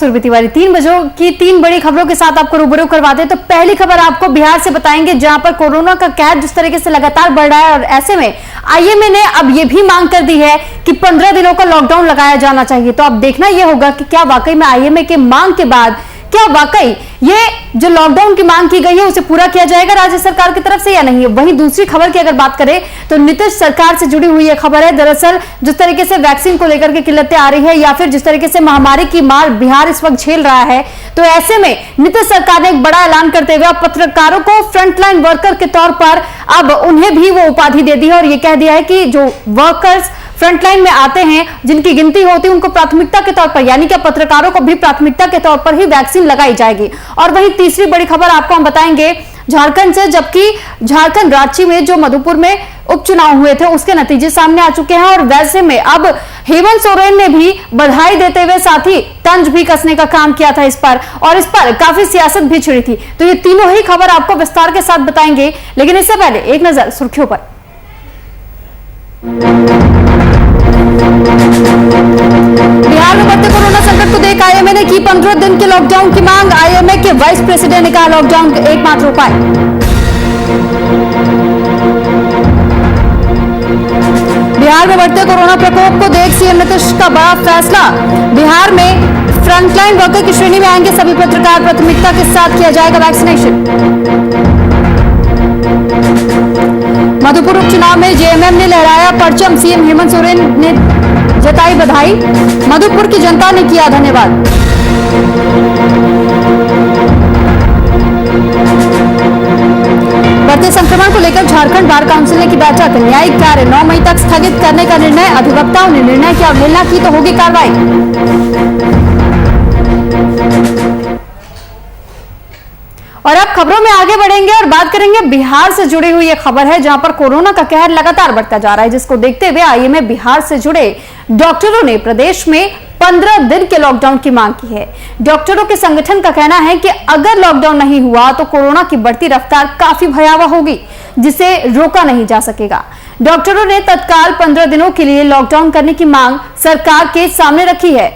सुरभि तिवारी 3 बजे की 3 बड़ी खबरों के साथ आपको रूबरू करवाते हैं। तो पहली खबर आपको बिहार से बताएंगे, जहां पर कोरोना का कहर जिस तरीके से लगातार बढ़ रहा है और ऐसे में आईएमए ने अब ये भी मांग कर दी है कि 15 दिनों का लॉकडाउन लगाया जाना चाहिए। तो अब देखना यह होगा कि क्या वाकई में आईएमए के मांग के बाद क्या वाकई ये जो लॉकडाउन की मांग की गई है उसे पूरा किया जाएगा राज्य सरकार की तरफ से या नहीं। वहीं दूसरी खबर की अगर बात करें तो नीतीश सरकार से जुड़ी हुई यह खबर है। दरअसल जिस तरीके से वैक्सीन को लेकर के किल्लतें आ रही है या फिर जिस तरीके से महामारी की मार बिहार इस वक्त झेल रहा है, तो ऐसे में नीतीश सरकार ने एक बड़ा ऐलान करते हुए अब पत्रकारों को फ्रंटलाइन वर्कर के तौर पर अब उन्हें भी वो उपाधि दे दी है और ये कह दिया है कि जो वर्कर्स फ्रंटलाइन में आते हैं, जिनकी गिनती होती है, उनको प्राथमिकता के तौर पर यानी कि पत्रकारों को भी प्राथमिकता के तौर पर ही वैक्सीन लगाई जाएगी। और वहीं तीसरी बड़ी खबर आपको हम बताएंगे झारखंड से, जबकि झारखंड रांची में जो मधुपुर में उपचुनाव हुए थे उसके नतीजे सामने आ चुके हैं और वैसे में अब हेमंत सोरेन ने भी बधाई देते हुए साथ ही तंज भी कसने का काम किया था इस पर, और इस पर काफी सियासत भी छिड़ी थी। तो ये तीनों ही खबर आपको विस्तार के साथ बताएंगे, लेकिन इससे पहले एक नजर सुर्खियों पर। बिहार में बढ़ते कोरोना संकट को देख आईएमए ने की 15 दिन के लॉकडाउन की मांग। आईएमए के वाइस प्रेसिडेंट ने कहा लॉकडाउन एकमात्र उपाय। बिहार में बढ़ते कोरोना प्रकोप को देख सीएम नीतीश का बड़ा फैसला। बिहार में फ्रंटलाइन वर्कर की श्रेणी में आएंगे सभी पत्रकार, प्राथमिकता के साथ किया जाएगा वैक्सीनेशन। मधुपुर उपचुनाव में जेएमएम ने लहराया परचम, सीएम हेमंत सोरेन ने जताई बधाई, मधुपुर की जनता ने किया धन्यवाद। बढ़ते संक्रमण को लेकर झारखंड बार काउंसिल ने की बैठक, न्यायिक कार्य 9 मई तक स्थगित करने का निर्णय। अधिवक्ताओं ने निर्णय की अवहेलना की तो होगी कार्रवाई। और अब खबरों में आगे बढ़ेंगे और बात करेंगे बिहार से जुड़ी हुई ये खबर है, जहां पर कोरोना का कहर लगातार बढ़ता जा रहा है, जिसको देखते हुए आईएमए बिहार से जुड़े डॉक्टरों ने प्रदेश में 15 दिन के लॉकडाउन की मांग की है। डॉक्टरों के संगठन का कहना है कि अगर लॉकडाउन नहीं हुआ तो कोरोना की बढ़ती रफ्तार काफी भयावह होगी, जिसे रोका नहीं जा सकेगा। डॉक्टरों ने तत्काल 15 दिनों के लिए लॉकडाउन करने की मांग सरकार के सामने रखी है।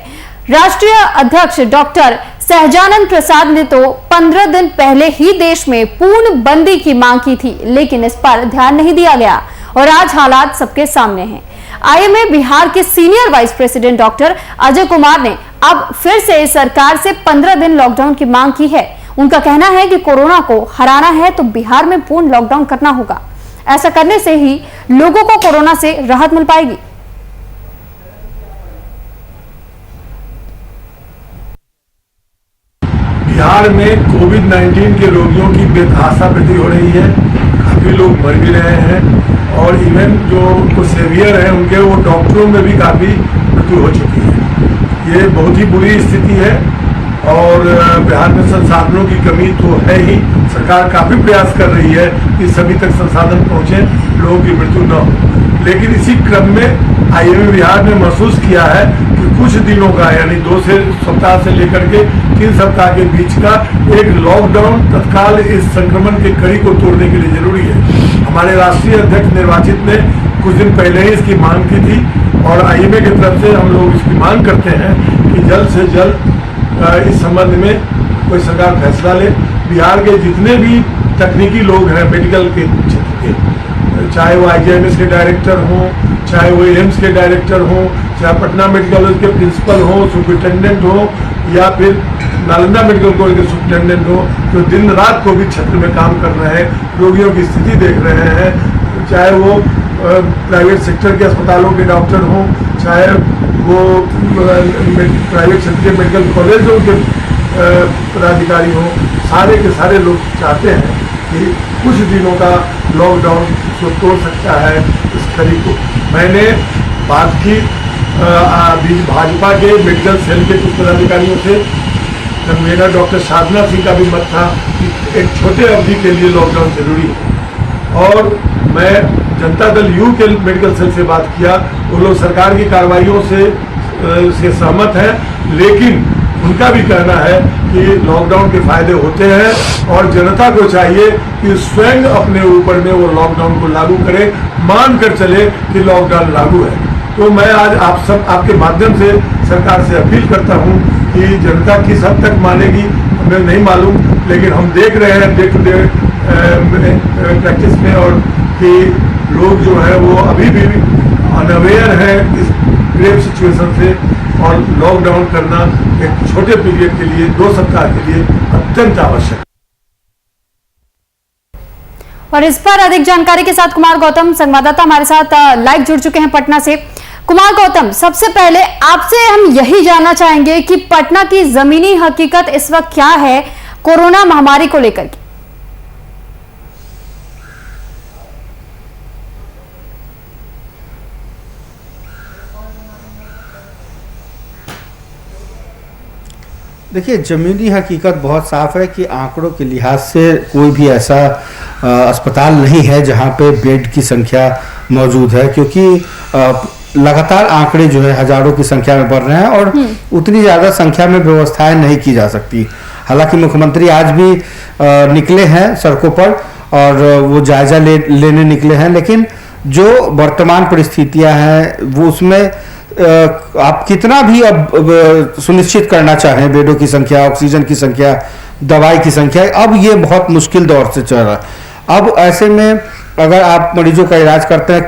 राष्ट्रीय अध्यक्ष डॉक्टर सहजानंद प्रसाद ने तो 15 दिन पहले ही देश में पूर्ण बंदी की मांग की थी, लेकिन इस पर ध्यान नहीं दिया गया और आज हालात सबके सामने हैं। आईएमए बिहार के senior vice president doctor Ajay Kumar ने अब फिर से सरकार से 15 दिन लॉकडाउन की मांग की है। उनका कहना है कि कोरोना को हराना है तो बिहार में पूर्ण लॉकडाउन करना होगा। ऐसा करने से ही लोगों को कोरोना से राहत मिल पाएगी। बिहार में कोविड-19 के रोगियों की बेतहाशा वृद्धि हो रही है, काफ़ी लोग मर भी रहे हैं और इवन जो सेवियर हैं उनके वो डॉक्टरों में भी काफ़ी मृत्यु हो चुकी है। ये बहुत ही बुरी स्थिति है और बिहार में संसाधनों की कमी तो है ही। सरकार काफ़ी प्रयास कर रही है कि सभी तक संसाधन पहुँचे, लोगों की मृत्यु न हो, लेकिन इसी क्रम में आईएमए बिहार ने महसूस किया है कि कुछ दिनों का यानी 2 सप्ताह से लेकर के 3 सप्ताह के बीच का एक लॉकडाउन तत्काल इस संक्रमण के कड़ी को तोड़ने के लिए जरूरी है। हमारे राष्ट्रीय अध्यक्ष निर्वाचित ने कुछ दिन पहले ही इसकी मांग की थी और आईएमए की तरफ से हम लोग इसकी मांग करते हैं कि जल्द से जल्द इस संबंध में कोई सरकार फैसला ले। बिहार के जितने भी तकनीकी लोग हैं मेडिकल के क्षेत्र के, चाहे वो आईजीआईएमएस के डायरेक्टर हों, चाहे वो एम्स के डायरेक्टर हों, चाहे पटना मेडिकल कॉलेज के प्रिंसिपल हों, सुपरिटेंडेंट हों या फिर नालंदा मेडिकल कॉलेज के सुपरिटेंडेंट हों, जो दिन रात कोविड क्षेत्र में काम कर रहे हैं, रोगियों की स्थिति देख रहे हैं, चाहे वो प्राइवेट सेक्टर के अस्पतालों के डॉक्टर हों, चाहे वो प्राइवेट सेक्टर के मेडिकल कॉलेजों के पदाधिकारी हों, सारे के सारे लोग चाहते हैं कि कुछ दिनों का लॉकडाउन जो तोड़ सकता है इस कड़ी को। मैंने बात की भाजपा के मेडिकल सेल के कुछ पदाधिकारियों से, कन्वीनर डॉक्टर साधना सिंह का भी मत था कि एक छोटे अवधि के लिए लॉकडाउन जरूरी है और मैं जनता दल यू के मेडिकल सेल से बात किया। वो लोग सरकार की कार्रवाइयों से सहमत हैं, लेकिन उनका भी कहना है कि लॉकडाउन के फायदे होते हैं और जनता को चाहिए कि स्वयं अपने ऊपर में वो लॉकडाउन को लागू करे, मान कर चले कि लॉकडाउन लागू है। तो मैं आज आपके माध्यम से सरकार से अपील करता हूं कि जनता किस हद तक मानेगी हमें नहीं मालूम, लेकिन हम देख रहे हैं डे टू डे प्रैक्टिस में और कि लोग जो है वो अभी भी अनअवेयर है इस ग्रेव सिचुएशन से, और लॉकडाउन करना एक छोटे पीरियड के लिए 2 सप्ताह के लिए अत्यंत आवश्यक है। और इस पर अधिक जानकारी के साथ कुमार गौतम संवाददाता हमारे साथ लाइव जुड़ चुके हैं पटना से। कुमार गौतम, सबसे पहले आपसे हम यही जानना चाहेंगे कि पटना की जमीनी हकीकत इस वक्त क्या है कोरोना महामारी को लेकर के। देखिए, ज़मीनी हकीकत बहुत साफ है कि आंकड़ों के लिहाज से कोई भी ऐसा अस्पताल नहीं है जहां पे बेड की संख्या मौजूद है, क्योंकि लगातार आंकड़े जो है हजारों की संख्या में बढ़ रहे हैं और उतनी ज़्यादा संख्या में व्यवस्थाएं नहीं की जा सकती। हालांकि मुख्यमंत्री आज भी निकले हैं सड़कों पर और वो जायजा लेने निकले हैं, लेकिन जो वर्तमान परिस्थितियां हैं वो उसमें आप कितना भी अब सुनिश्चित करना चाहें बेडों की संख्या, ऑक्सीजन की संख्या, दवाई की संख्या, अब ये बहुत मुश्किल दौर से चल रहा है। अब ऐसे में अगर आप मरीजों का इलाज करते हैं,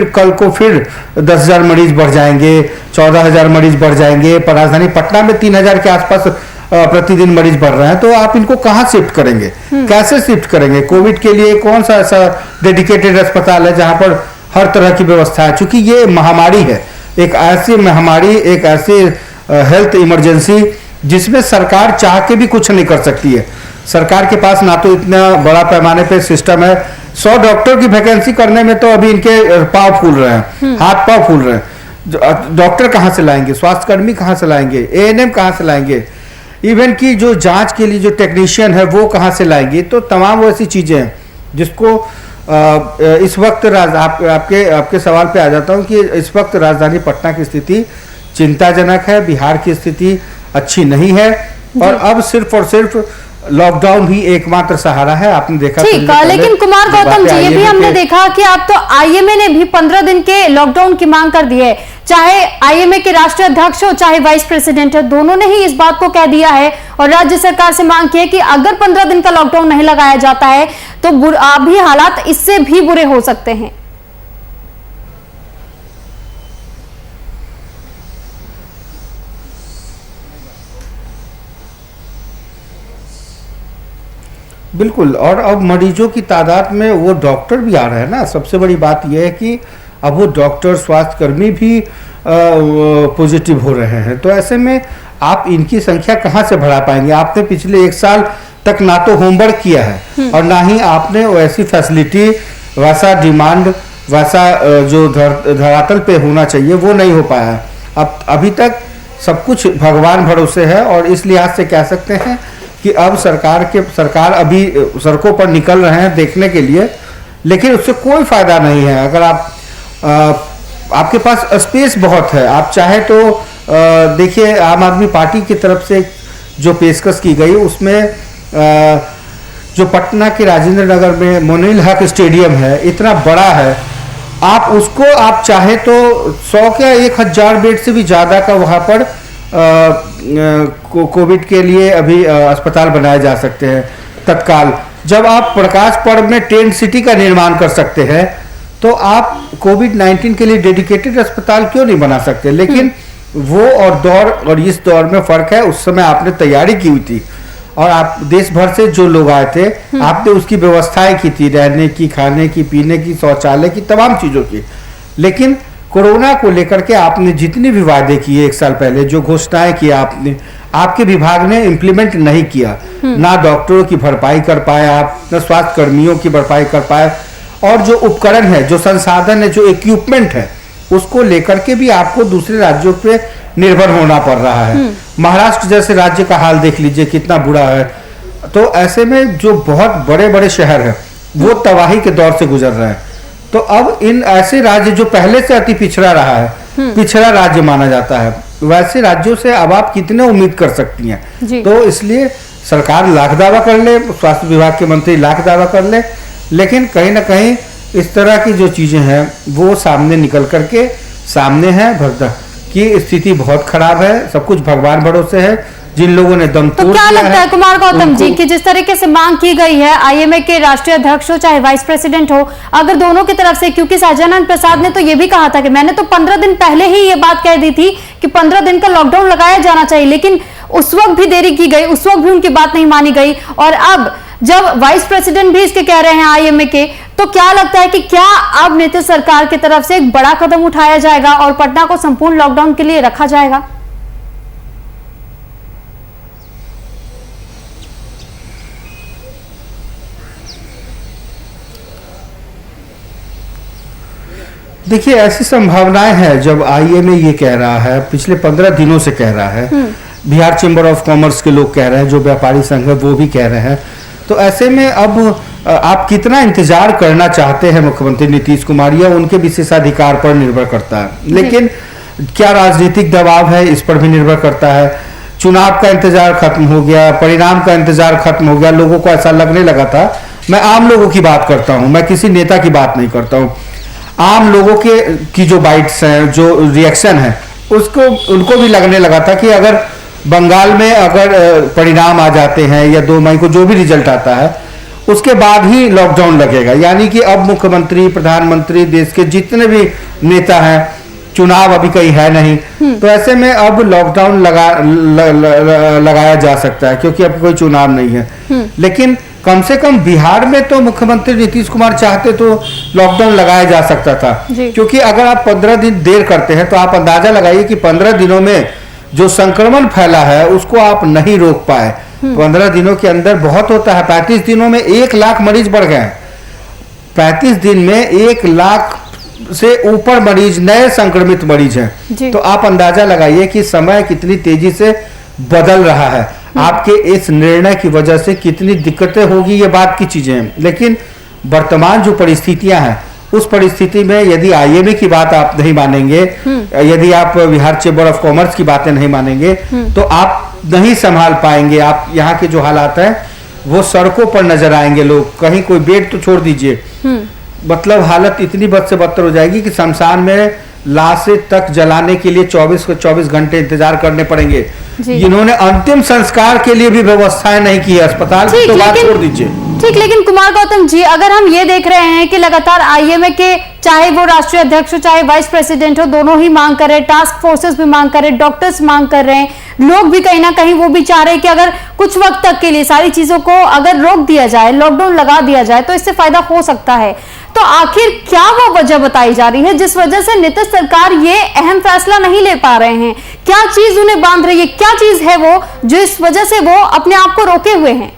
कल को फिर 10,000 मरीज बढ़ जाएंगे, 14,000 मरीज बढ़ जाएंगे, पर राजधानी पटना में 3,000 के आसपास प्रतिदिन मरीज बढ़ रहे हैं, तो आप इनको कहाँ शिफ्ट करेंगे, कैसे शिफ्ट करेंगे? कोविड के लिए कौन सा ऐसा डेडिकेटेड अस्पताल है जहाँ पर हर तरह की व्यवस्था है? चूंकि ये महामारी है, एक ऐसी महामारी, एक ऐसी हेल्थ इमरजेंसी जिसमें सरकार चाह के भी कुछ नहीं कर सकती है। सरकार के पास ना तो इतना बड़ा पैमाने पे सिस्टम है, 100 डॉक्टर की वैकेंसी करने में तो अभी इनके पाँव फूल रहे हैं, हाथ पाँव फूल रहे हैं। डॉक्टर कहाँ से लाएंगे, स्वास्थ्यकर्मी कहाँ से लाएंगे, एएनएम कहाँ से लाएंगे, इवन की जो जांच के लिए जो टेक्नीशियन है वो कहाँ से लाएंगे? तो तमाम वो ऐसी चीज़ें हैं जिसको इस वक्त आपके सवाल पे आ जाता हूँ कि इस वक्त राजधानी पटना की स्थिति चिंताजनक है, बिहार की स्थिति अच्छी नहीं है, और अब सिर्फ और सिर्फ लॉकडाउन ही एकमात्र सहारा है। आपने देखा ठीक है, लेकिन कुमार गौतम जी, ये भी हमने देखा कि अब तो आईएमए ने भी 15 दिन के लॉकडाउन की मांग कर दी है। चाहे आईएमए के राष्ट्रीय अध्यक्ष हो चाहे वाइस प्रेसिडेंट हो, दोनों ने ही इस बात को कह दिया है और राज्य सरकार से मांग की है कि अगर 15 दिन का लॉकडाउन नहीं लगाया जाता है तो अभी हालात इससे भी बुरे हो सकते हैं। बिल्कुल, और अब मरीजों की तादाद में वो डॉक्टर भी आ रहे हैं ना। सबसे बड़ी बात यह है कि अब वो डॉक्टर, स्वास्थ्यकर्मी भी पॉजिटिव हो रहे हैं, तो ऐसे में आप इनकी संख्या कहाँ से बढ़ा पाएंगे? आपने पिछले 1 साल तक ना तो होमवर्क किया है और ना ही आपने वैसी फैसिलिटी, वैसा डिमांड, वैसा जो धरातल पे होना चाहिए वो नहीं हो पाया। अब अभी तक सब कुछ भगवान भरोसे है, और इस लिहाज से कह सकते हैं कि अब सरकार अभी सड़कों पर निकल रहे हैं देखने के लिए, लेकिन उससे कोई फायदा नहीं है। अगर आपके पास स्पेस बहुत है, आप चाहे तो देखिए आम आदमी पार्टी की तरफ से जो पेशकश की गई उसमें जो पटना के राजेंद्र नगर में मोइनुल हक स्टेडियम है, इतना बड़ा है, आप उसको आप चाहे तो 100 या 1,000 बेड से भी ज़्यादा का वहाँ पर कोविड के लिए अभी अस्पताल बनाए जा सकते हैं तत्काल। जब आप प्रकाश पर्व में टेंट सिटी का निर्माण कर सकते हैं तो आप कोविड-19 के लिए डेडिकेटेड अस्पताल क्यों नहीं बना सकते? लेकिन वो और इस दौर में फर्क है। उस समय आपने तैयारी की हुई थी और आप देश भर से जो लोग आए थे आपने उसकी व्यवस्थाएं की थी, रहने की, खाने की, पीने की, शौचालय की, तमाम चीज़ों की। लेकिन कोरोना को लेकर के आपने जितनी भी वादे किए 1 साल पहले, जो घोषणाएं की आपने, आपके विभाग ने इम्प्लीमेंट नहीं किया। ना डॉक्टरों की भरपाई कर पाए आप, न स्वास्थ्य कर्मियों की भरपाई कर पाए, और जो उपकरण है, जो संसाधन है, जो इक्विपमेंट है, उसको लेकर के भी आपको दूसरे राज्यों पे निर्भर होना पड़ रहा है। महाराष्ट्र जैसे राज्य का हाल देख लीजिए कितना बुरा है। तो ऐसे में जो बहुत बड़े बड़े शहर हैं वो तबाही के दौर से गुजर रहे हैं। तो अब इन ऐसे राज्य जो पहले से अति पिछड़ा रहा है, पिछड़ा राज्य माना जाता है, वैसे राज्यों से अब आप कितने उम्मीद कर सकती हैं? तो इसलिए सरकार लाख दावा कर ले, स्वास्थ्य विभाग के मंत्री लाख दावा कर ले, लेकिन कहीं ना कहीं इस तरह की जो चीजें हैं वो सामने निकल करके सामने है कि स्थिति बहुत खराब है। सब कुछ भगवान भरोसे है। जिन लोगों ने दम तो तोड़ क्या दिया लगता है कुमार गौतम जी उनको- कि जिस तरीके से मांग की गई है आईएमए के राष्ट्रीय अध्यक्ष हो चाहे वाइस प्रेसिडेंट हो, अगर दोनों की तरफ से, क्योंकि सहजानंद प्रसाद ने तो ये भी कहा था कि मैंने तो 15 दिन पहले ही ये बात कह दी थी कि 15 दिन का लॉकडाउन लगाया जाना चाहिए, लेकिन उस वक्त भी देरी की गई, उस वक्त भी उनकी बात नहीं मानी गई, और अब जब वाइस प्रेसिडेंट भी इसके कह रहे हैं आईएमए के, तो क्या लगता है कि क्या अब नीतीश सरकार की तरफ से एक बड़ा कदम उठाया जाएगा और पटना को संपूर्ण लॉकडाउन के लिए रखा जाएगा? देखिए, ऐसी संभावनाएं हैं। जब आईएमए ये कह रहा है, पिछले 15 दिनों से कह रहा है, बिहार चैम्बर ऑफ कॉमर्स के लोग कह रहे हैं, जो व्यापारी संघ है वो भी कह रहे हैं, तो ऐसे में अब आप कितना इंतजार करना चाहते हैं मुख्यमंत्री नीतीश कुमार, या उनके विशेषाधिकार पर निर्भर करता है। लेकिन क्या राजनीतिक दबाव है, इस पर भी निर्भर करता है। चुनाव का इंतजार खत्म हो गया, परिणाम का इंतजार खत्म हो गया, लोगों को ऐसा लगने लगा था, मैं आम लोगों की बात करता हूं, मैं किसी नेता की बात नहीं करता हूं, आम लोगों की जो बाइट्स हैं, जो रिएक्शन है, उसको उनको भी लगने लगा था कि अगर बंगाल में अगर परिणाम आ जाते हैं या 2 मई को जो भी रिजल्ट आता है उसके बाद ही लॉकडाउन लगेगा, यानी कि अब मुख्यमंत्री, प्रधानमंत्री, देश के जितने भी नेता हैं, चुनाव अभी कहीं है नहीं, तो ऐसे में अब लॉकडाउन लगाया जा सकता है क्योंकि अब कोई चुनाव नहीं है। लेकिन कम से कम बिहार में तो मुख्यमंत्री नीतीश कुमार चाहते तो लॉकडाउन लगाया जा सकता था, क्योंकि अगर आप 15 दिन देर करते हैं तो आप अंदाजा लगाइए कि 15 दिनों में जो संक्रमण फैला है उसको आप नहीं रोक पाए। 15 दिनों के अंदर बहुत होता है, 35 दिनों में 1 लाख मरीज बढ़ गए हैं। 35 दिन में 1 लाख से ऊपर मरीज, नए संक्रमित मरीज हैं, तो आप अंदाजा लगाइए कि समय कितनी तेजी से बदल रहा है। आपके इस निर्णय की वजह से कितनी दिक्कतें होगी, ये बात की चीजें हैं। लेकिन वर्तमान जो परिस्थितियां हैं, उस परिस्थिति में यदि आईएमए की बात आप नहीं मानेंगे, यदि आप बिहार चैम्बर ऑफ कॉमर्स की बातें नहीं मानेंगे, तो आप नहीं संभाल पाएंगे। आप यहाँ के जो हालात हैं वो सड़कों पर नजर आएंगे, लोग कहीं कोई बेड तो छोड़ दीजिए, मतलब हालत इतनी बद से बदतर हो जाएगी कि शमशान में लाशें तक जलाने के लिए 24 घंटे इंतजार करने पड़ेंगे। जिन्होंने अंतिम संस्कार के लिए भी व्यवस्थाएं नहीं की है अस्पताल की, तो बात छोड़ दीजिए। ठीक, लेकिन कुमार गौतम जी, अगर हम ये देख रहे हैं कि लगातार आईएमए के, चाहे वो राष्ट्रीय अध्यक्ष हो चाहे वाइस प्रेसिडेंट हो, दोनों ही मांग कर रहे हैं, टास्क फोर्सेस भी मांग कर रहे हैं, डॉक्टर्स मांग कर रहे हैं, लोग भी कहीं ना कहीं वो भी चाह रहे हैं कि अगर कुछ वक्त तक के लिए सारी चीजों को अगर रोक दिया जाए, लॉकडाउन लगा दिया जाए, तो इससे फायदा हो सकता है। तो आखिर क्या वो वजह बताई जा रही है जिस वजह से नीतीश सरकार ये अहम फैसला नहीं ले पा रहे हैं? क्या चीज उन्हें बांध रही है, क्या चीज है वो जो इस वजह से वो अपने आप को रोके हुए हैं?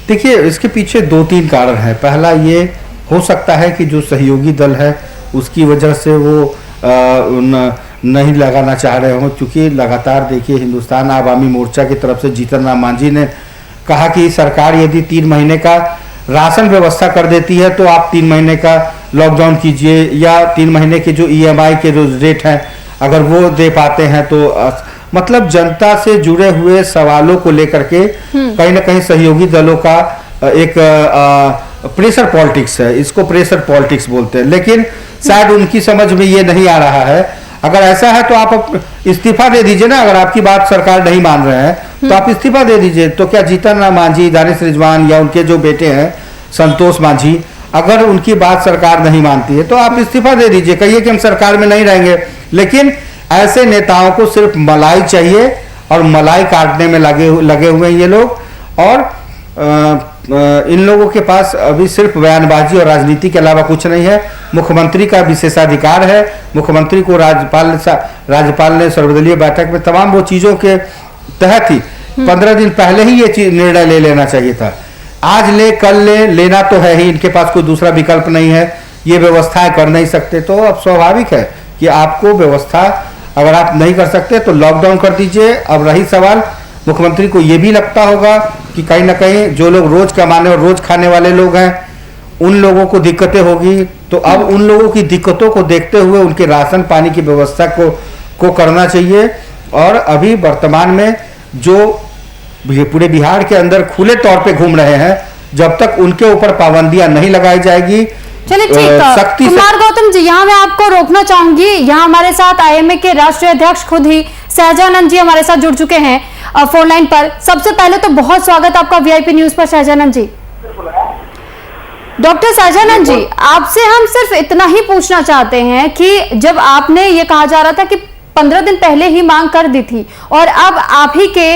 देखिए, इसके पीछे 2-3 कारण है। पहला ये हो सकता है कि जो सहयोगी दल है उसकी वजह से वो नहीं लगाना चाह रहे हो, क्योंकि लगातार देखिए हिंदुस्तान आवामी मोर्चा की तरफ से जीतन राम मांझी ने कहा कि सरकार यदि 3 महीने का राशन व्यवस्था कर देती है तो आप 3 महीने का लॉकडाउन कीजिए, या 3 महीने के जो ईएमआई के जो रेट हैं अगर वो दे पाते हैं तो मतलब जनता से जुड़े हुए सवालों को लेकर के कहीं ना कहीं सहयोगी दलों का एक प्रेशर पॉलिटिक्स है, इसको प्रेशर पॉलिटिक्स बोलते हैं। लेकिन शायद उनकी समझ में ये नहीं आ रहा है। अगर ऐसा है तो आप इस्तीफा दे दीजिए ना, अगर आपकी बात सरकार नहीं मान रहे हैं तो आप इस्तीफा दे दीजिए। तो क्या जीतन राम मांझी, दानिश रिजवान या उनके जो बेटे हैं संतोष मांझी, अगर उनकी बात सरकार नहीं मानती है तो आप इस्तीफा दे दीजिए, कहिए कि हम सरकार में नहीं रहेंगे। लेकिन ऐसे नेताओं को सिर्फ मलाई चाहिए और मलाई काटने में लगे हुए हैं ये लोग, और इन लोगों के पास अभी सिर्फ बयानबाजी और राजनीति के अलावा कुछ नहीं है। मुख्यमंत्री का विशेषाधिकार है, मुख्यमंत्री को राज्यपाल ने सर्वदलीय बैठक में तमाम वो चीजों के तहत ही 15 दिन पहले ही ये निर्णय ले लेना चाहिए था। आज ले कल लेना तो है ही, इनके पास कोई दूसरा विकल्प नहीं है, ये व्यवस्थाएं कर नहीं सकते। तो अब स्वाभाविक है कि आपको व्यवस्था अगर आप नहीं कर सकते तो लॉकडाउन कर दीजिए। अब रही सवाल, मुख्यमंत्री को ये भी लगता होगा कि कहीं ना कहीं जो लोग रोज कमाने और रोज खाने वाले लोग हैं उन लोगों को दिक्कतें होगी, तो अब उन लोगों की दिक्कतों को देखते हुए उनके राशन पानी की व्यवस्था को करना चाहिए। और अभी वर्तमान में जो पूरे बिहार के अंदर खुले तौर पे घूम रहे हैं जब तक उनके ऊपर पाबंदियां नहीं लगाई जाएगी, चलिए ठीक, सख्ती से। कुमार गौतम जी, यहाँ मैं आपको रोकना चाहूंगी। यहाँ हमारे साथ आईएमए के राष्ट्रीय अध्यक्ष खुद ही सहजानंद जी हमारे साथ जुड़ चुके हैं फोन लाइन पर। सबसे पहले तो बहुत स्वागत आपका वीआईपी न्यूज पर सहजानंद जी। डॉक्टर सहजानंद जी, आपसे हम सिर्फ इतना ही पूछना चाहते हैं कि जब आपने ये कहा जा रहा था कि 15 दिन पहले ही मांग कर दी थी और अब आप ही के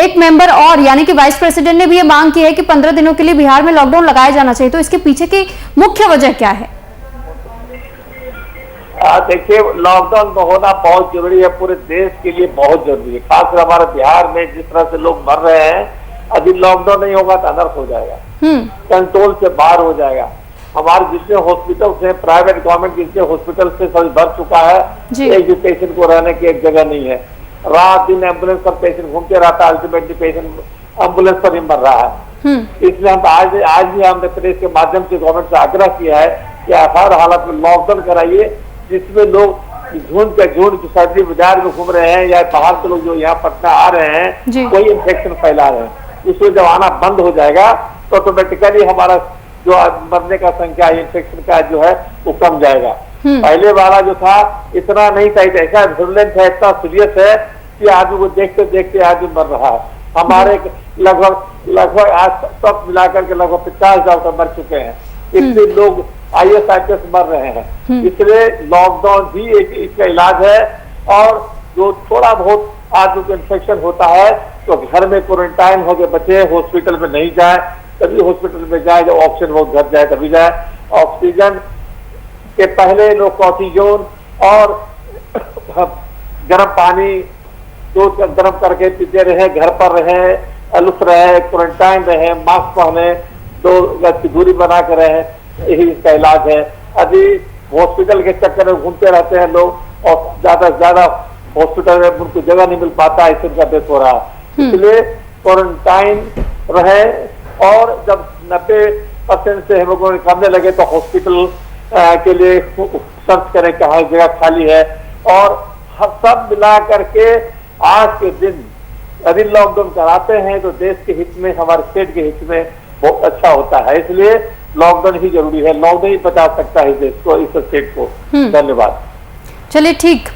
एक मेंबर और यानी कि वाइस प्रेसिडेंट ने भी ये मांग की है कि 15 दिनों के लिए बिहार में लॉकडाउन लगाया जाना चाहिए, तो इसके पीछे की मुख्य वजह क्या है? देखिए, लॉकडाउन तो होना बहुत जरूरी है, पूरे देश के लिए बहुत जरूरी है। खासकर हमारे बिहार में जिस तरह से लोग मर रहे हैं, अभी लॉकडाउन नहीं होगा तो अनर्थ हो जाएगा, कंट्रोल से बाहर हो जाएगा। हमारे जितने हॉस्पिटल्स हैं, प्राइवेट गवर्नमेंट जितने हॉस्पिटल से सभी भर चुका है, एक भी पेशेंट को रहने की एक जगह नहीं है। रात दिन एम्बुलेंस पर पेशेंट घूमते रहता है, अल्टीमेटली पेशेंट एम्बुलेंस पर ही मर रहा है। इसलिए हम आज भी हमने प्रेस के माध्यम से गवर्नमेंट से आग्रह किया है कि हर हालत में लॉकडाउन कराइए, जिसमें लोग झुंड के सर्दी बाजार में घूम रहे हैं या बाहर के लोग जो यहाँ पटना आ रहे हैं, कोई इन्फेक्शन फैला रहे हैं, उसमें जब आना बंद हो जाएगा तो ऑटोमेटिकली हमारा जो मरने का संख्या इन्फेक्शन का जो है वो कम जाएगा। पहले वाला जो था इतना नहीं था, ऐसा विरुलेंट है, इतना सीरियस है कि आदमी को देखते देखते आदमी मर रहा है। हमारे लगभग आज सब मिलाकर के लगभग 50,000 मर चुके हैं, इतने लोग IAS मर रहे हैं। इसलिए लॉकडाउन भी एक इसका इलाज है। और जो थोड़ा बहुत आदमी को इन्फेक्शन होता है तो घर में क्वारंटाइन होकर बचे, हॉस्पिटल में नहीं जाए, तभी हॉस्पिटल में जाए, जब ऑक्सीजन वो घर जाए तभी जाए। ऑक्सीजन के पहले लोग कॉर्टिजोन और गर्म पानी दूध गर्म करके पीते रहे, घर पर रहे, अलुफ रहे, क्वारंटाइन रहे, मास्क पहने, 2 गज की दूरी बना कर रहे, यही इसका इलाज है। अभी हॉस्पिटल के चक्कर में घूमते रहते हैं लोग और ज्यादा से ज्यादा हॉस्पिटल में उनको जगह नहीं मिल पाता, इससे उनका डेथ हो रहा है। इसलिए क्वारंटाइन रहे और जब 90% से हेमोग्लोबिन कमने लगे तो हॉस्पिटल के लिए सर्च करें कि हर जगह खाली है। और सब मिला करके आज के दिन यदि लॉकडाउन कराते हैं तो देश के हित में, हमारे स्टेट के हित में बहुत अच्छा होता है। इसलिए लॉकडाउन ही जरूरी है, लॉकडाउन ही बचा सकता है देश को, इस स्टेट को। धन्यवाद। चलिए ठीक,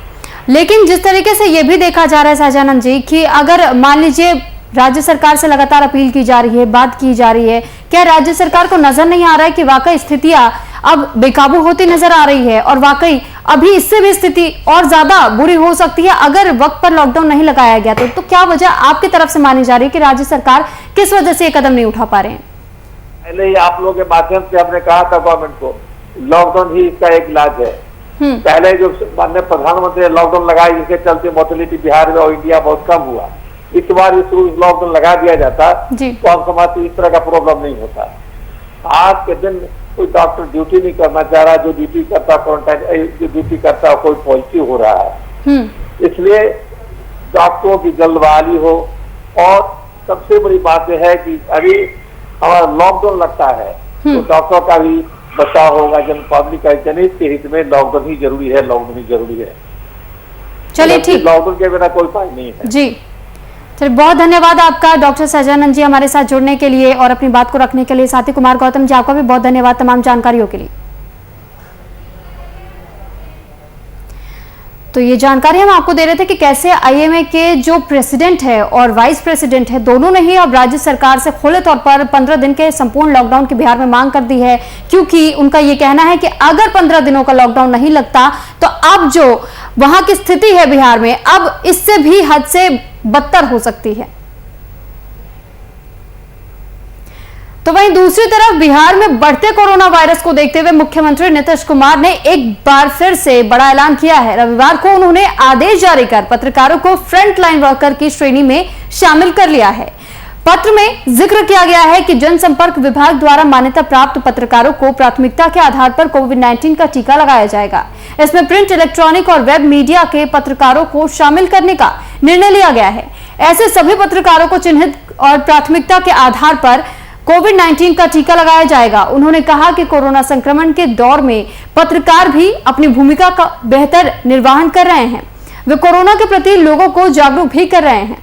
लेकिन जिस तरीके से ये भी देखा जा रहा है सहजानंद जी कि अगर मान लीजिए राज्य सरकार से लगातार अपील की जा रही है, बात की जा रही है, क्या राज्य सरकार को नजर नहीं आ रहा है कि वाकई स्थितियां अब बेकाबू होती नजर आ रही है और वाकई अभी इससे भी स्थिति और ज्यादा बुरी हो सकती है अगर वक्त पर लॉकडाउन नहीं लगाया गया तो क्या वजह आपकी तरफ से मानी जा रही है कि राज्य सरकार किस वजह से ये कदम नहीं उठा पा रहे हैं? पहले ही आप लोगों के माध्यम से हमने कहा था गवर्नमेंट को, लॉकडाउन ही इसका एक इलाज है। पहले जो माननीय प्रधानमंत्री ने लॉकडाउन लगाया, जिसके चलते मोर्टेलिटी बिहार में और इंडिया बहुत कम हुआ, इस बार इस लॉकडाउन लगा दिया जाता तो हम समाज इस तरह का प्रॉब्लम नहीं होता। आज के दिन कोई डॉक्टर ड्यूटी नहीं करना चाह रहा, जो ड्यूटी करता क्वारंटाइन जो ड्यूटी करता कोई पॉजिटिव हो रहा है। इसलिए डॉक्टरों की जल्द बहाली हो। और सबसे बड़ी बात यह है कि अभी हमारा लॉकडाउन लगता है तो डॉक्टरों का भी बचाव होगा, जन पब्लिक का जनहित के हित में लॉकडाउन ही जरूरी है, लॉकडाउन ही जरूरी है। चलिए ठीक, लॉकडाउन के बिना कोई उपाय नहीं है। जी चलिए, बहुत धन्यवाद आपका डॉक्टर सहजानंद जी हमारे साथ जुड़ने के लिए और अपनी बात को रखने के लिए। साथ ही कुमार गौतम जी आपका भी बहुत धन्यवाद तमाम जानकारियों के लिए। तो ये जानकारी हम आपको दे रहे थे कि कैसे आईएमए के जो प्रेसिडेंट है और वाइस प्रेसिडेंट है, दोनों ने ही अब राज्य सरकार से खुले तौर पर 15 दिन के संपूर्ण लॉकडाउन की बिहार में मांग कर दी है, क्योंकि उनका ये कहना है कि अगर 15 दिनों का लॉकडाउन नहीं लगता तो अब जो वहां की स्थिति है बिहार में, अब इससे भी हद से बदतर हो सकती है। तो वहीं दूसरी तरफ बिहार में बढ़ते कोरोना वायरस को देखते हुए मुख्यमंत्री नीतीश कुमार ने एक बार फिर से बड़ा ऐलान किया है। रविवार को उन्होंने आदेश जारी कर पत्रकारों को फ्रंट लाइन वर्कर की श्रेणी में शामिल कर लिया है। पत्र में जिक्र किया गया है कि जनसंपर्क विभाग द्वारा मान्यता प्राप्त पत्रकारों को प्राथमिकता के आधार पर कोविड-19 का टीका लगाया जाएगा। इसमें प्रिंट, इलेक्ट्रॉनिक और वेब मीडिया के पत्रकारों को शामिल करने का निर्णय लिया गया है। ऐसे सभी पत्रकारों को चिन्हित और प्राथमिकता के आधार पर कोविड-19 का टीका लगाया जाएगा। उन्होंने कहा कि कोरोना संक्रमण के दौर में पत्रकार भी अपनी भूमिका का बेहतर निर्वहन कर रहे हैं। वे कोरोना के प्रति लोगों को जागरूक भी कर रहे हैं।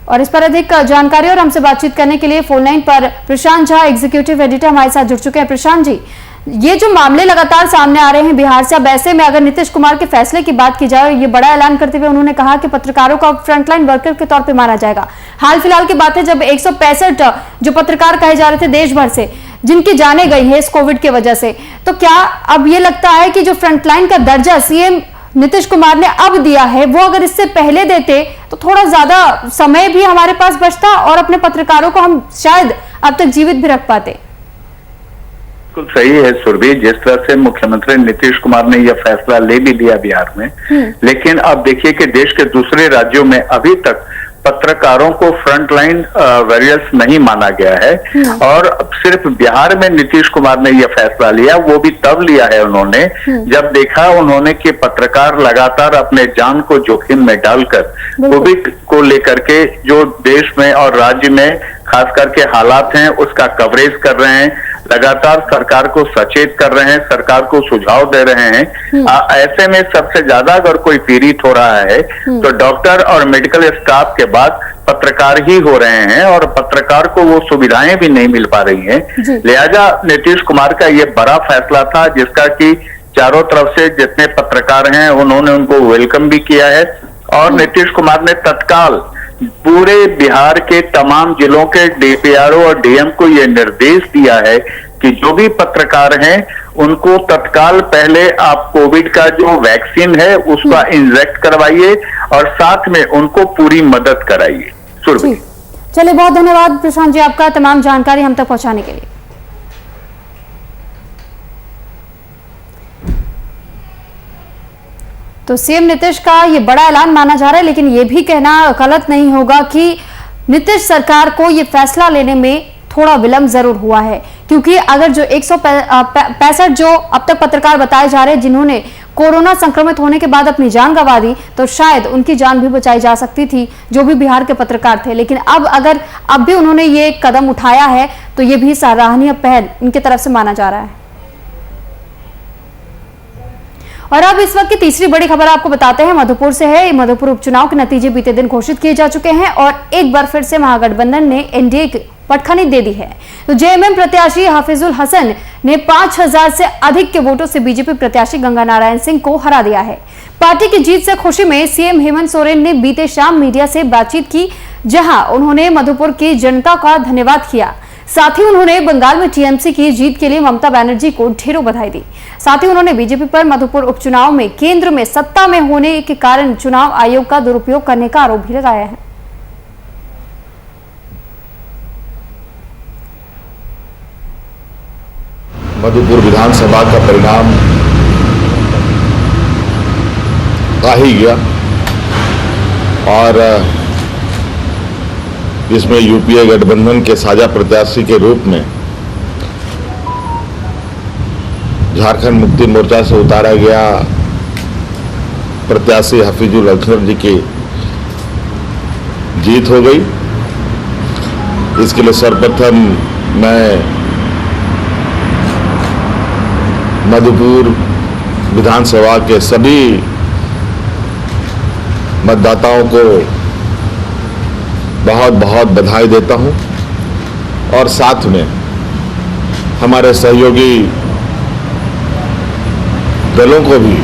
और इस पर अधिक जानकारी और हमसे बातचीत करने के लिए फोन लाइन पर प्रशांत झा, एग्जीक्यूटिव एडिटर, हमारे साथ जुड़ चुके हैं। प्रशांत जी, ये जो मामले लगातार सामने आ रहे हैं बिहार से, अब ऐसे में अगर नीतीश कुमार के फैसले की बात की जाए, ये बड़ा ऐलान करते हुए उन्होंने कहा कि पत्रकारों को फ्रंटलाइन वर्कर के तौर पे माना जाएगा। हाल फिलहाल की बात है जब 165 जो पत्रकार कहे जा रहे थे देश भर से, जिनकी जाने गई है इस कोविड की वजह से, तो क्या अब ये लगता है कि जो फ्रंटलाइन का दर्जा सीएम नीतीश कुमार ने अब दिया है, वो अगर इससे पहले देते तो थोड़ा ज्यादा समय भी हमारे पास बचता और अपने पत्रकारों को हम शायद अब तक जीवित भी रख पाते? बिल्कुल सही है सुरभि, जिस तरह से मुख्यमंत्री नीतीश कुमार ने यह फैसला ले भी लिया बिहार में, लेकिन अब देखिए कि देश के दूसरे राज्यों में अभी तक पत्रकारों को फ्रंटलाइन वॉरियर्स नहीं माना गया है और सिर्फ बिहार में नीतीश कुमार ने यह फैसला लिया, वो भी तब लिया है उन्होंने जब देखा उन्होंने कि पत्रकार लगातार अपने जान को जोखिम में डालकर कोविड को लेकर के जो देश में और राज्य में खास करके हालात हैं उसका कवरेज कर रहे हैं, लगातार सरकार को सचेत कर रहे हैं, सरकार को सुझाव दे रहे हैं। ऐसे में सबसे ज्यादा अगर कोई पीड़ित हो रहा है तो डॉक्टर और मेडिकल स्टाफ के बाद पत्रकार ही हो रहे हैं और पत्रकार को वो सुविधाएं भी नहीं मिल पा रही हैं। लिहाजा नीतीश कुमार का ये बड़ा फैसला था जिसका कि चारों तरफ से जितने पत्रकार हैं उन्होंने उनको वेलकम भी किया है और नीतीश कुमार ने तत्काल पूरे बिहार के तमाम जिलों के डीपीआरओ और डीएम को यह निर्देश दिया है कि जो भी पत्रकार हैं उनको तत्काल पहले आप कोविड का जो वैक्सीन है उसका इंजेक्ट करवाइए और साथ में उनको पूरी मदद कराइए। चलिए, बहुत धन्यवाद प्रशांत जी आपका तमाम जानकारी हम तक पहुंचाने के लिए। तो सीएम नीतीश का ये बड़ा ऐलान माना जा रहा है, लेकिन ये भी कहना गलत नहीं होगा कि नीतीश सरकार को ये फैसला लेने में थोड़ा विलंब जरूर हुआ है, क्योंकि अगर जो 165 जो अब तक पत्रकार बताए जा रहे हैं जिन्होंने कोरोना संक्रमित होने के बाद अपनी जान गंवा दी, तो शायद उनकी जान भी बचाई जा सकती थी जो भी बिहार के पत्रकार थे। लेकिन अगर अब भी उन्होंने ये कदम उठाया है तो ये भी सराहनीय पहल उनकी तरफ से माना जा रहा है। और अब इस वक्त की तीसरी बड़ी खबर आपको बताते हैं, मधुपुर से है। मधुपुर उपचुनाव के नतीजे बीते दिन घोषित किए जा चुके हैं और एक बार फिर से महागठबंधन ने एनडीए की पटखनी दे दी है। तो जेएमएम प्रत्याशी हाफिजुल हसन ने 5000 से अधिक के वोटों से बीजेपी प्रत्याशी गंगा नारायण सिंह को हरा दिया है। पार्टी की जीत से खुशी में सीएम हेमंत सोरेन ने बीते शाम मीडिया से बातचीत की, जहां उन्होंने मधुपुर की जनता का धन्यवाद किया। साथ ही उन्होंने बंगाल में टीएमसी की जीत के लिए ममता बनर्जी को ढेरों बधाई दी। साथ ही उन्होंने बीजेपी पर मधुपुर उपचुनाव में केंद्र में सत्ता में होने के कारण चुनाव आयोग का दुरुपयोग करने का आरोप भी लगाया है। मधुपुर विधानसभा का परिणाम आ ही गया और इसमें यूपीए गठबंधन के साझा प्रत्याशी के रूप में झारखंड मुक्ति मोर्चा से उतारा गया प्रत्याशी हाफिजुल हसन जी की जीत हो गई। इसके लिए सर्वप्रथम मैं मधुपुर विधानसभा के सभी मतदाताओं को बहुत बहुत बधाई देता हूं और साथ में हमारे सहयोगी दलों को भी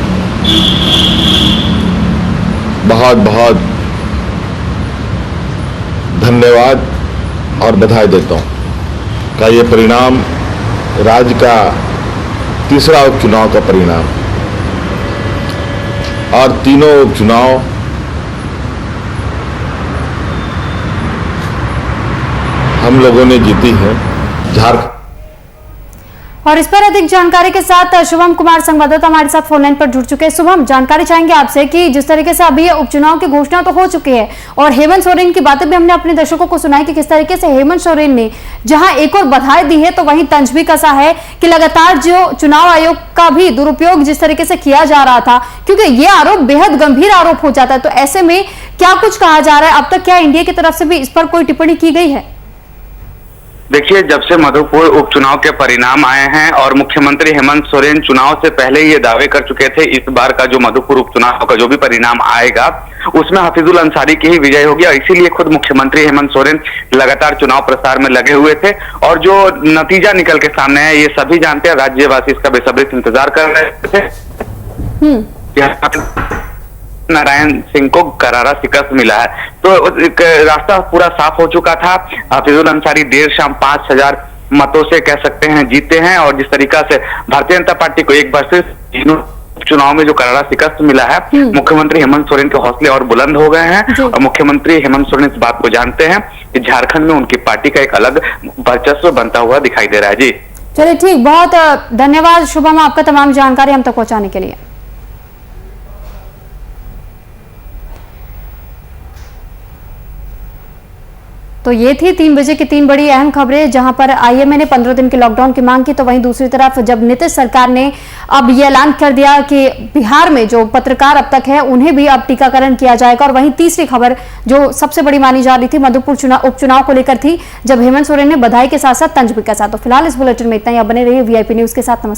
बहुत बहुत धन्यवाद और बधाई देता हूं का ये परिणाम राज्य का तीसरा उपचुनाव का परिणाम और तीनों उपचुनाव हम लोगों ने जीती है झारखंड। और इस पर अधिक जानकारी के साथ शुभम कुमार संवाददाता हमारे साथ फोन लाइन पर जुड़ चुके हैं। शुभम, जानकारी चाहेंगे आपसे कि जिस तरीके से अभी उपचुनाव की घोषणा तो हो चुकी है और हेमंत सोरेन की बातें भी हमने अपने दर्शकों को सुनाई कि किस तरीके से हेमंत सोरेन ने जहां एक और बधाई दी है तो वहीं तंज भी कसा है कि लगातार जो चुनाव आयोग का भी दुरुपयोग जिस तरीके से किया जा रहा था, क्योंकि ये आरोप बेहद गंभीर आरोप हो जाता है। तो ऐसे में क्या कुछ कहा जा रहा है अब तक, क्या इंडिया की तरफ से भी इस पर कोई टिप्पणी की गई है? देखिए, जब से मधुपुर उपचुनाव के परिणाम आए हैं और मुख्यमंत्री हेमंत सोरेन चुनाव से पहले ये दावे कर चुके थे इस बार का जो मधुपुर उपचुनाव का जो भी परिणाम आएगा उसमें हफीजुल अंसारी की ही विजय होगी और इसीलिए खुद मुख्यमंत्री हेमंत सोरेन लगातार चुनाव प्रचार में लगे हुए थे। और जो नतीजा निकल के सामने है ये सभी जानते हैं, राज्यवासी इसका बेसब्री से इंतजार कर रहे थे। नारायण सिंह को करारा शिकस्त मिला है, तो रास्ता पूरा साफ हो चुका था। हफीजुल अंसारी देर शाम 5000 मतों से कह सकते हैं जीते हैं और जिस तरीका से भारतीय जनता पार्टी को एक बार फिर चुनाव में जो करारा शिकस्त मिला है, मुख्यमंत्री हेमंत सोरेन के हौसले और बुलंद हो गए हैं और मुख्यमंत्री हेमंत सोरेन इस बात को जानते हैं कि झारखंड में उनकी पार्टी का एक अलग वर्चस्व बनता हुआ दिखाई दे रहा है। जी चलिए ठीक, बहुत धन्यवाद शुभम आपका तमाम जानकारी हम तक पहुंचाने के लिए। तो ये थी 3 बजे की 3 बड़ी अहम खबरें, जहां पर आईएमए ने 15 दिन के लॉकडाउन की मांग की, तो वहीं दूसरी तरफ जब नीतीश सरकार ने अब ये ऐलान कर दिया कि बिहार में जो पत्रकार अब तक है उन्हें भी अब टीकाकरण किया जाएगा। और वहीं तीसरी खबर जो सबसे बड़ी मानी जा रही थी मधुपुर उपचुनाव को लेकर थी, जब हेमंत सोरेन ने बधाई के साथ साथ तंज भी कसा। तो फिलहाल इस बुलेटिन में इतना ही। अब बने रहिए वीआईपी न्यूज के साथ। नमस्कार।